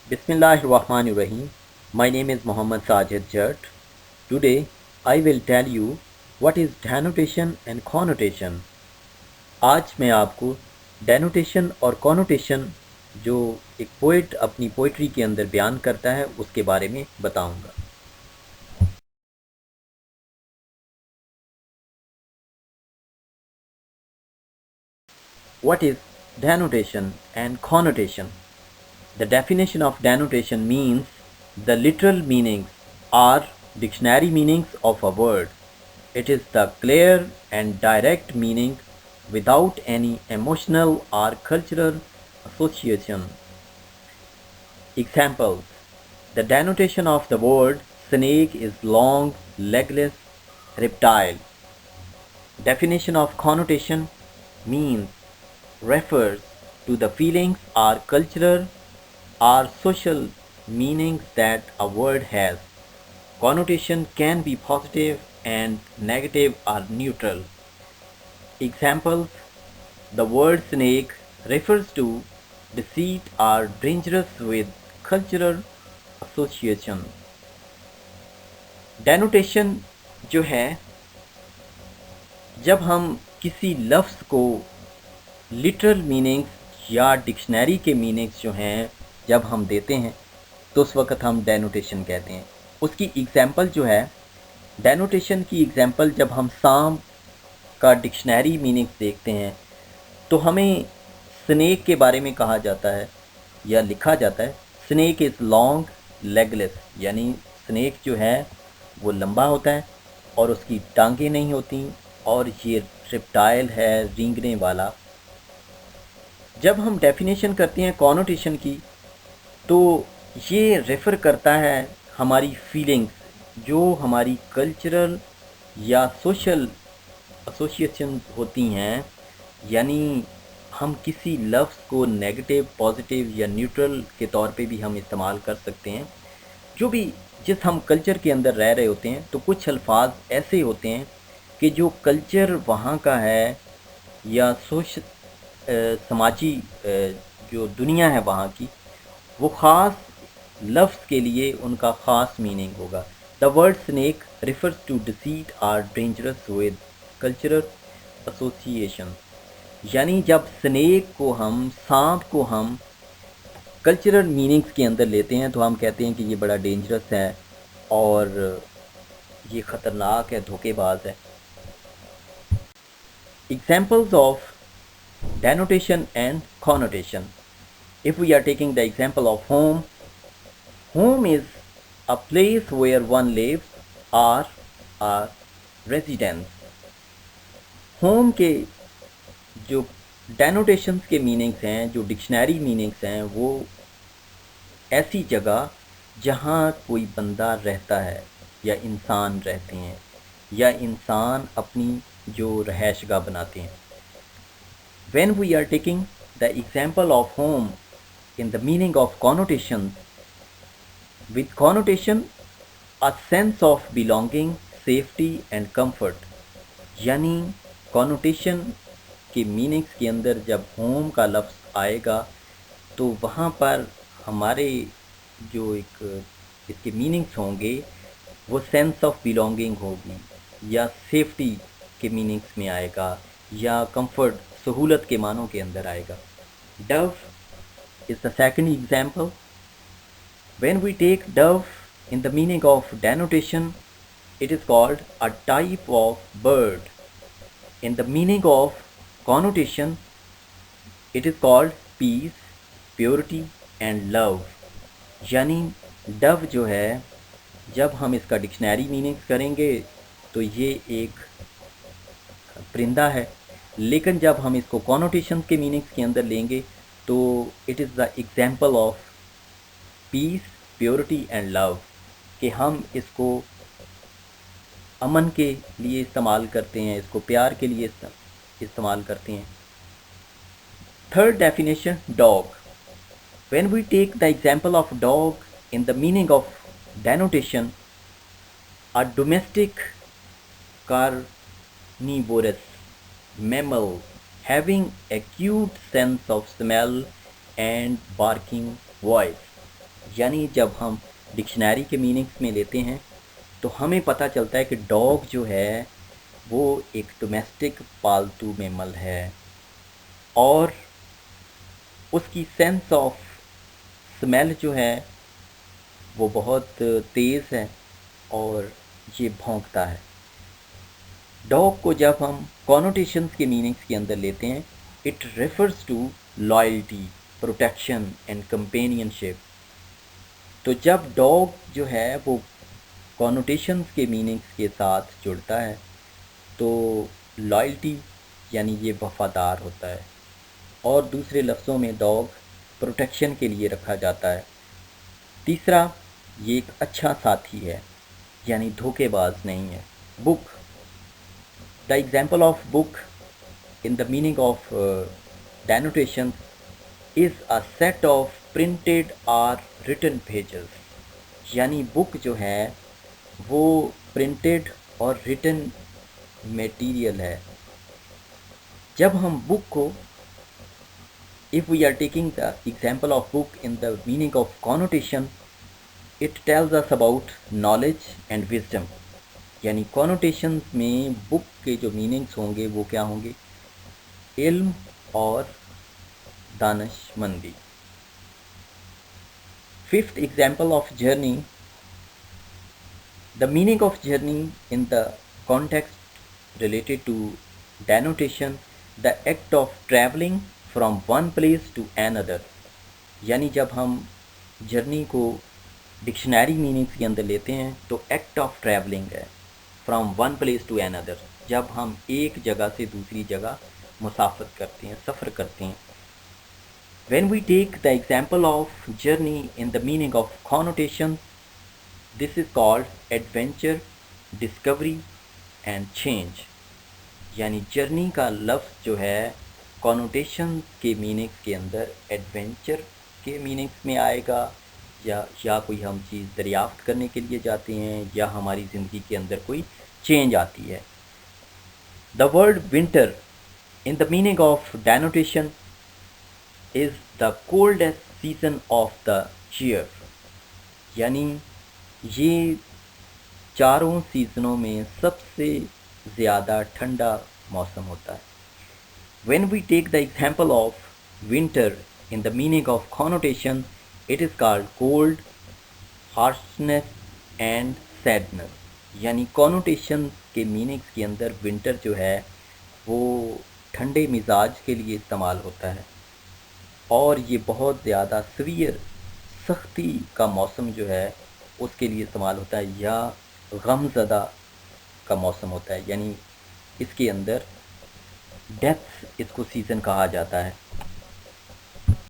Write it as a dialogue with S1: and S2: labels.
S1: Bismillahirrahmanirrahim. My name is Muhammad Sajid Jat. Today I will tell you what is denotation and connotation. आज मैं आपको डेनोटेशन और connotation जो एक पोइट अपनी पोइट्री के अंदर बयान करता है उसके बारे में बताऊंगा। What is denotation and connotation? The definition of denotation means the literal meanings are dictionary meanings of a word. It is the clear and direct meaning without any emotional or cultural association. Examples: the denotation of the word snake is long, legless reptile. Definition of connotation means refers to the feelings or cultural or social meanings that a word has. Connotation can be positive and negative or neutral. Examples: the word snake refers to deceit or dangerous with cultural association. Denotation जो है, जब हम किसी लफ्ज़ को literal meanings या dictionary के meanings जो हैं जब हम देते हैं तो उस वक्त हम डेनोटेशन कहते हैं। उसकी एग्ज़ाम्पल जो है, डेनोटेशन की एग्ज़ाम्पल जब हम सांप का डिक्शनरी मीनिंग्स देखते हैं तो हमें स्नेक के बारे में कहा जाता है या लिखा जाता है स्नेक इज़ लॉन्ग लेगलेस, यानी स्नेक जो है वो लंबा होता है और उसकी टांगें नहीं होती और ये रिप्टाइल है, रेंगने वाला। जब हम डेफिनेशन करते हैं कॉनोटेशन की तो ये रेफ़र करता है हमारी फीलिंग्स जो हमारी कल्चरल या सोशल एसोसिएशन होती हैं, यानी हम किसी लफ्ज़ को नेगेटिव, पॉजिटिव या न्यूट्रल के तौर पे भी हम इस्तेमाल कर सकते हैं। जो भी जिस हम कल्चर के अंदर रह रहे होते हैं तो कुछ अल्फाज ऐसे होते हैं कि जो कल्चर वहाँ का है या समाजी जो दुनिया है वहाँ की, वो ख़ास लफ्ज़ के लिए उनका ख़ास मीनिंग होगा। The word snake refers to deceit or dangerous with cultural association, यानी जब स्नेक को हम, सांप को हम कल्चरल मीनिंग्स के अंदर लेते हैं तो हम कहते हैं कि ये बड़ा डेंजरस है और ये ख़तरनाक है, धोखेबाज है। Examples of denotation and connotation. If we are taking the example of home, home is a place where one lives or a residence. Home के जो डेनोटेशंस के मीनिंग्स हैं, जो डिक्शनरी मीनिंग्स हैं, वो ऐसी जगह जहाँ कोई बंदा रहता है या इंसान रहते हैं या इंसान अपनी जो रहायशगाह बनाते हैं। When we are taking the example of home in the meaning of connotation, with connotation a sense of belonging, safety and comfort, यानी connotation के मीनिंग्स के अंदर जब होम का लफ्ज़ आएगा तो वहाँ पर हमारे जो एक इसके मीनिंग्स होंगे वो सेंस ऑफ बिलोंगिंग होगी या सेफ्टी के मीनिंग्स में आएगा या कंफर्ट, सहूलत के मानों के अंदर आएगा। Dove is the second example. When we take dove in the meaning of denotation, it is called a type of bird. In the meaning of connotation, it is called peace, purity and love. यानी Dove जो है, जब हम इसका dictionary meanings करेंगे तो ये एक परिंदा है, लेकिन जब हम इसको कॉनोटेशन के मीनिंग्स के अंदर लेंगे तो it is the example of peace, purity and love, कि हम इसको अमन के लिए इस्तेमाल करते हैं, इसको प्यार के लिए इस्तेमाल करते हैं। Third definition, dog. When we take the example of dog in the meaning of denotation, a domestic carnivorous mammal having acute sense of smell and barking voice. यानी जब हम डिक्शनरी के मीनिंग्स में लेते हैं तो हमें पता चलता है कि डॉग जो है वो एक डोमेस्टिक पालतू मैमल है और उसकी सेंस ऑफ स्मेल जो है वो बहुत तेज़ है और ये भौंकता है। डॉग को जब हम कॉनोटेशंस के मीनिंग्स के अंदर लेते हैं, it refers to loyalty, protection and companionship. तो जब डॉग जो है वो कॉनोटेशंस के मीनिंग्स के साथ जुड़ता है तो लॉयल्टी यानी ये वफ़ादार होता है, और दूसरे लफ्ज़ों में डॉग प्रोटेक्शन के लिए रखा जाता है। तीसरा, ये एक अच्छा साथी है यानी धोखेबाज नहीं है। Book, the example of book in the meaning of denotation is a set of printed or written pages, यानी बुक जो है वो प्रिंटेड और रिटन मटेरियल है। जब हम बुक को, if we are taking the example of book in the meaning of connotation, it tells us about knowledge and wisdom, यानी कॉनोटेशन में बुक के जो मीनिंग्स होंगे वो क्या होंगे, इल्म और दानिशमंदी। Fifth example of journey, the meaning of journey in the context related to denotation, the act of travelling from one place to another, यानी जब हम जर्नी को डिक्शनरी मीनिंग्स के अंदर लेते हैं तो एक्ट ऑफ ट्रैवलिंग है, from one place to another, जब हम एक जगह से दूसरी जगह मुसाफत करते हैं, सफ़र करते हैं। When we take the example of journey in the meaning of connotation, this is called adventure, discovery and change, यानी जर्नी का लफ्ज़ जो है कॉनोटेशन के मीनिंग्स के अंदर एडवेंचर के मीनिंग्स में आएगा, या कोई हम चीज़ दरियाफ्त करने के लिए जाते हैं, या हमारी ज़िंदगी के अंदर कोई चेंज आती है। The word winter in the meaning of denotation is the coldest season of the year, यानी ये चारों सीज़नों में सबसे ज़्यादा ठंडा मौसम होता है। When we take the example of winter in the meaning of connotation, it is called cold, harshness and sadness, यानी कॉनोटेशन के मीनिंग्स के अंदर विंटर जो है वो ठंडे मिजाज के लिए इस्तेमाल होता है, और ये बहुत ज़्यादा सीवियर, सख्ती का मौसम जो है उसके लिए इस्तेमाल होता है, या गमज़दा का मौसम होता है, यानी इसके अंदर डेथ इसको सीज़न कहा जाता है।